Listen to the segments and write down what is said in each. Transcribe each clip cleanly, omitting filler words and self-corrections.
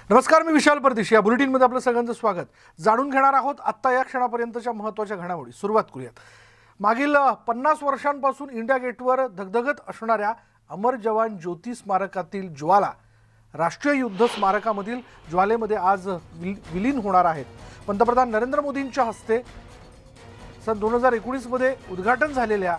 नमस्कार, मी विशाल परदेशी. या बुलेटिनमध्ये आपलं सगळ्यांचं स्वागत. जाणून घेणार आहोत आत्ता या क्षणापर्यंतच्या महत्त्वाच्या घडामोडी. सुरुवात करूयात. मागील 50 वर्षांपासून इंडिया गेटवर धगधगत असणाऱ्या अमर जवान ज्योती स्मारकातील ज्वाला राष्ट्रीय युद्ध स्मारकामधील ज्वालेमध्ये आज विलीन होणार आहेत. पंतप्रधान नरेंद्र मोदींच्या हस्ते सन 2019 मध्ये उद्घाटन झालेल्या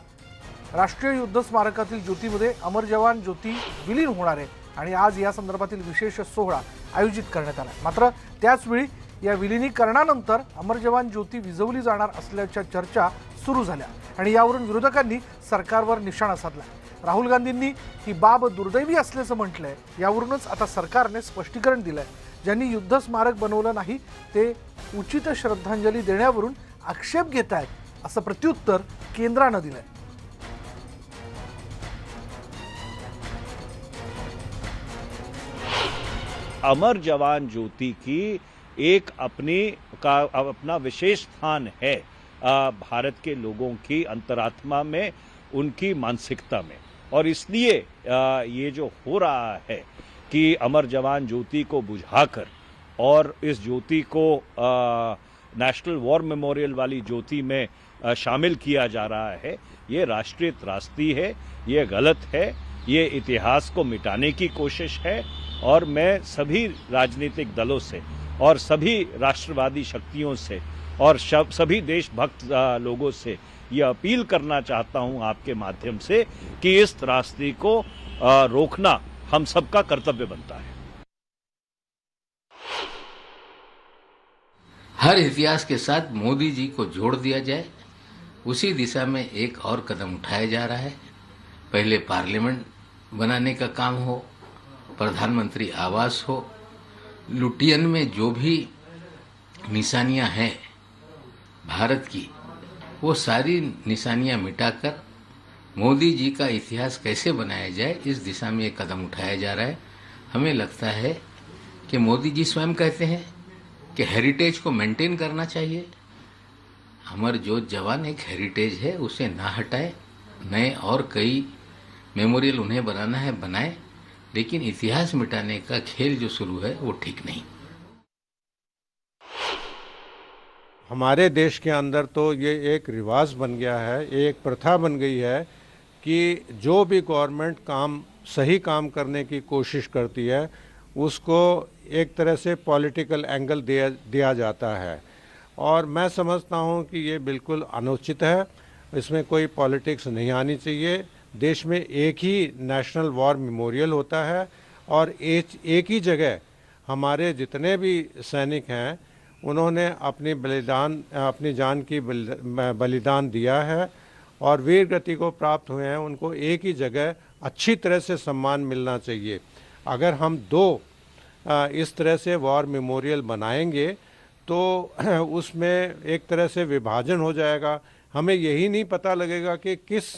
राष्ट्रीय युद्ध स्मारकातील ज्योतीमध्ये अमर जवान ज्योती विलीन होणार आहे आणि आज या संदर्भातील विशेष सोहळा आयोजित करण्यात आला. मात्र त्याचवेळी या विलिनीकरणानंतर अमर जवान ज्योती विझवली जाणार असल्याच्या चर्चा सुरू झाल्या आणि यावरून विरोधकांनी सरकारवर निशाणा साधला. राहुल गांधींनी ही बाब दुर्दैवी असल्याचं म्हटलंय. यावरूनच आता सरकारने स्पष्टीकरण दिलंय. ज्यांनी युद्ध स्मारक बनवलं नाही ते उचित श्रद्धांजली देण्यावरून आक्षेप घेत आहेत असं प्रत्युत्तर केंद्रानं दिलंय. अमर जवान ज्योति की एक अपना विशेष स्थान है भारत के लोगों की अंतरात्मा में, उनकी मानसिकता में। और इसलिए ये जो हो रहा है कि अमर जवान ज्योति को बुझाकर और इस ज्योति को नेशनल वॉर मेमोरियल वाली ज्योति में शामिल किया जा रहा है, ये राष्ट्रीय त्रासदी है, ये गलत है, ये इतिहास को मिटाने की कोशिश है। और मैं सभी राजनीतिक दलों से और सभी राष्ट्रवादी शक्तियों से और सभी देशभक्त लोगों से ये अपील करना चाहता हूं आपके माध्यम से कि इस त्रासदी को रोकना हम सबका कर्तव्य बनता है। हर इतिहास के साथ मोदी जी को जोड़ दिया जाए, उसी दिशा में एक और कदम उठाया जा रहा है। पहले पार्लियामेंट बनाने का काम हो, प्रधानमंत्री आवास हो, लुटियन में जो भी निशानियां हैं भारत की, वो सारी निशानियां मिटाकर मोदी जी का इतिहास कैसे बनाया जाए, इस दिशा में एक कदम उठाया जा रहा है। हमें लगता है कि मोदी जी स्वयं कहते हैं कि हेरिटेज को मेंटेन करना चाहिए। अमर ज्योति जवान एक हेरिटेज है, उसे ना हटाए, नए और कई मेमोरियल उन्हें बनाना है बनाए, लेकिन इतिहास मिटाने का खेल जो शुरू है वो ठीक नहीं। हमारे देश के अंदर तो ये एक रिवाज बन गया है, एक प्रथा बन गई है कि जो भी गवर्नमेंट सही काम करने की कोशिश करती है उसको एक तरह से पॉलिटिकल एंगल दिया जाता है। और मैं समझता हूँ कि ये बिल्कुल अनुचित है, इसमें कोई पॉलिटिक्स नहीं आनी चाहिए। देश में एक ही नेशनल वॉर मेमोरियल होता है और एक ही जगह हमारे जितने भी सैनिक हैं उन्होंने अपनी जान की बलिदान दिया है और वीर गति को प्राप्त हुए हैं, उनको एक ही जगह अच्छी तरह से सम्मान मिलना चाहिए। अगर हम दो इस तरह से वॉर मेमोरियल बनाएंगे तो उसमें एक तरह से विभाजन हो जाएगा। हमें यही नहीं पता लगेगा कि किस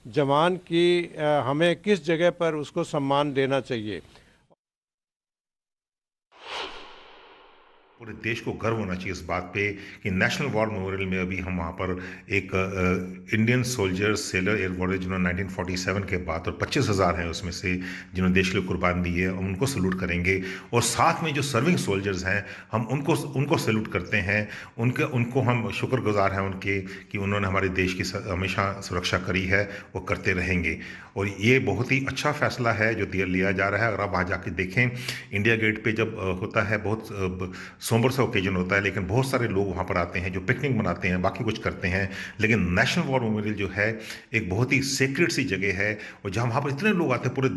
जवान की हमें किस जगह पर उसको सम्मान देना चाहिए। पूरे देश को गर्व होना चाहिए इस बात पे कि नेशनल वॉर मेमोरियल में अभी हम वहाँ पर एक Indian soldiers seller air warrior जिन्होंने 1947 के बाद, और 25,000 हैं उसमें से जिन्होंने देश के लिए कुर्बान दी है, हम उनको सैल्यूट करेंगे। और साथ में जो सर्विंग सोल्जर्स हैं हम उनको सैल्यूट करते हैं, उनको हम शुक्रगुजार हैं उनके कि उन्होंने हमारे देश की हमेशा सुरक्षा करी है, वो करते रहेंगे। और ये बहुत ही अच्छा फैसला है जो लिया जा रहा है। अगर आप वहाँ जाके देखें, इंडिया गेट पे जब होता है बहुत सोमवार सा ओकेजन होता है, लेकिन बहुत सारे लोग वहाँ पर आते हैं जो पिकनिक मनाते हैं, बाकी कुछ करते हैं। लेकिन नेशनल वॉर मेमोरियल जो है एक बहुत ही सेक्रेट सी जगह है, और जहाँ वहाँ पर इतने लोग आते हैं, पूरे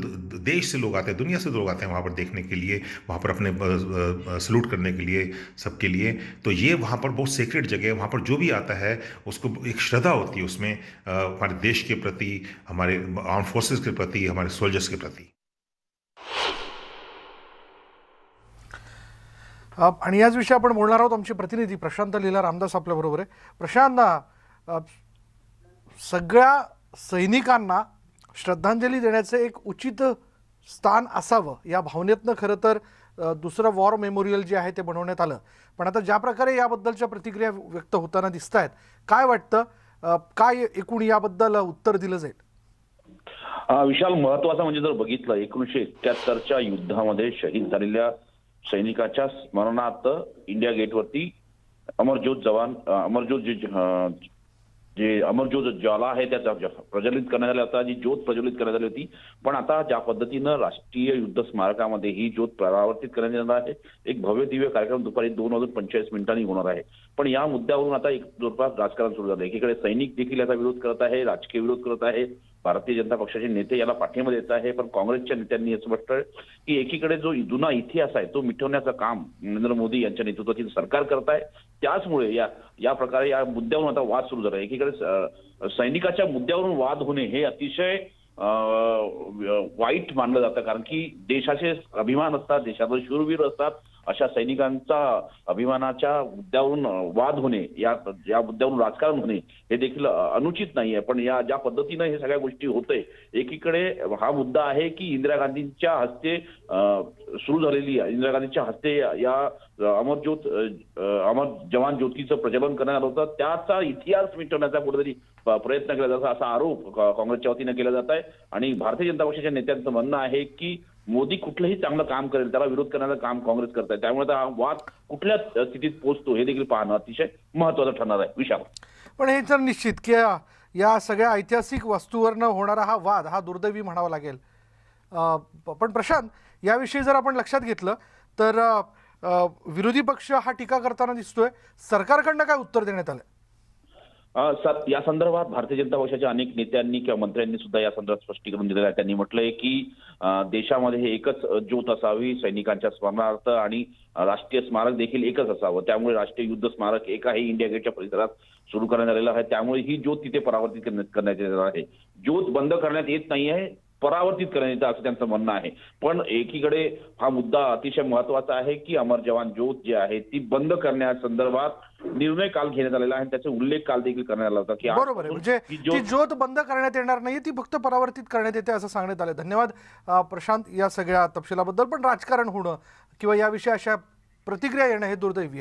देश से लोग आते हैं, दुनिया से लोग आते हैं वहाँ पर देखने के लिए, वहाँ पर अपने सल्यूट करने के लिए, सबके लिए। तो ये वहाँ पर बहुत सेक्रेट जगह है। वहाँ पर जो भी आता है उसको एक श्रद्धा होती है उसमें, हमारे देश के प्रति, हमारे आर्म फोर्सेस के प्रति, हमारे सोल्जर्स के प्रति। आणि याच विषयी आपण बोलणार आहोत. आमचे प्रतिनिधी प्रशांत लीला रामदास आपल्याबरोबर आहे. प्रशांत, सगळ्या सैनिकांना श्रद्धांजली देण्याचं एक उचित स्थान असावं या भावनेतनं खरं तर दुसरं वॉर मेमोरियल जे आहे ते बनवण्यात आलं. पण आता ज्या प्रकारे याबद्दलच्या प्रतिक्रिया व्यक्त होताना दिसत आहेत, काय वाटतं, काय एकूण याबद्दल उत्तर दिलं जाईल? विशाल, महत्वाचं म्हणजे जर बघितलं 1971च्या युद्धामध्ये शहीद झालेल्या सैनिकाच्या स्मरणार्थ इंडिया गेटवरती अमरज्योत ज्वाला आहे त्याचा प्रज्वलित करण्यात आला होता, जी ज्योत प्रज्वलित करण्यात आली होती. पण आता ज्या पद्धतीनं राष्ट्रीय युद्ध स्मारकामध्ये ही ज्योत परावर्तित करण्यात येणार आहे, एक भव्य दिव्य कार्यक्रम दुपारी 2:45 होणार आहे. पण या मुद्द्यावरून आता एक जोरदार राजकारण सुरू झालं. एकीकडे सैनिक देखील याचा विरोध करत आहे, राजकीय विरोध करत आहे, भारतीय जनता पक्षाचे नेते याला पाठिंबा देत आहे. पण काँग्रेसच्या नेत्यांनी असं म्हटलं की एकीकडे जो जुना इतिहास आहे तो मिटवण्याचं काम नरेंद्र मोदी यांच्या नेतृत्वातील सरकार करत आहे. त्याचमुळे या प्रकारे या मुद्द्यावरून आता वाद सुरू झाला आहे. एकीकडे सैनिकाच्या मुद्द्यावरून वाद होणे हे अतिशय वाईट मानलं जातं, कारण की देशाचे अभिमान असतात, देशाचे शूरवीर असतात, अशा सैनिकांचा अभिमानाच्या मुद्द्यावरून वाद होणे, या मुद्द्यावरून राजकारण होणे हे देखील अनुचित नाहीये. पण या ज्या पद्धतीनं हे सगळ्या गोष्टी होतंय, एकीकडे हा मुद्दा आहे की इंदिरा गांधींच्या हस्ते सुरू झालेली इंदिरा गांधींच्या हस्ते या अमर जवान ज्योतीचं प्रज्वलन करण्यात आलं होतं, त्याचा इतिहास मिटवण्याचा कुठेतरी प्रयत्न केला जातो असा आरोप काँग्रेसच्या वतीनं केला जात आहे. आणि भारतीय जनता पक्षाच्या नेत्यांचं म्हणणं आहे की मोदी कुठलंही चांगलं काम करेल त्याला विरोध करण्याचं काम काँग्रेस करत आहे. त्यामुळे हा वाद कुठल्या स्थितीत पोहोचतो हे देखील पाहणं अतिशय महत्त्वाचं ठरणार आहे. विशाल, पण हे तर निश्चित की या सगळ्या ऐतिहासिक वस्तूवरनं होणारा हा वाद हा दुर्दैवी म्हणावा लागेल. पण प्रशांत, याविषयी जर आपण लक्षात घेतलं तर विरोधी पक्ष हा टीका करताना दिसतोय. सरकारकडनं काय उत्तर देण्यात आलं? या संदर्भात भारतीय जनता पक्षाच्या अनेक नेत्यांनी किंवा मंत्र्यांनी सुद्धा या संदर्भात स्पष्टीकरण दिलेलं आहे. त्यांनी म्हटलंय की देशामध्ये हे एकच ज्योत असावी सैनिकांच्या स्मरणार्थ, आणि राष्ट्रीय स्मारक देखील एकच असावं. त्यामुळे राष्ट्रीय युद्ध स्मारक एकही इंडिया गेटच्या परिसरात सुरू करण्यात आलेलं आहे. त्यामुळे ही ज्योत तिथे परावर्तित करण्यात येणार आहे. ज्योत बंद करण्यात येत नाहीये, परावर्तित करण्यात येतं असं त्यांचं म्हणणं आहे. पण एकीकडे हा मुद्दा अतिशय महत्वाचा आहे की अमर जवान ज्योत जी आहे ती बंद करण्यासंदर्भात निर्णय काल घेण्यात आलेला आहे. त्याचा उल्लेख काल देखील करण्यात आला होता की बरोबर आहे, म्हणजे ती ज्योत बंद करण्यात येणार नाही, ती फक्त परावर्तित करण्यात येते असं सांगण्यात आलं. धन्यवाद प्रशांत या सगळ्या तपशिलाबद्दल. पण राजकारण होणं किंवा याविषयी अशा प्रतिक्रिया येणं हे दुर्दैवी आहे.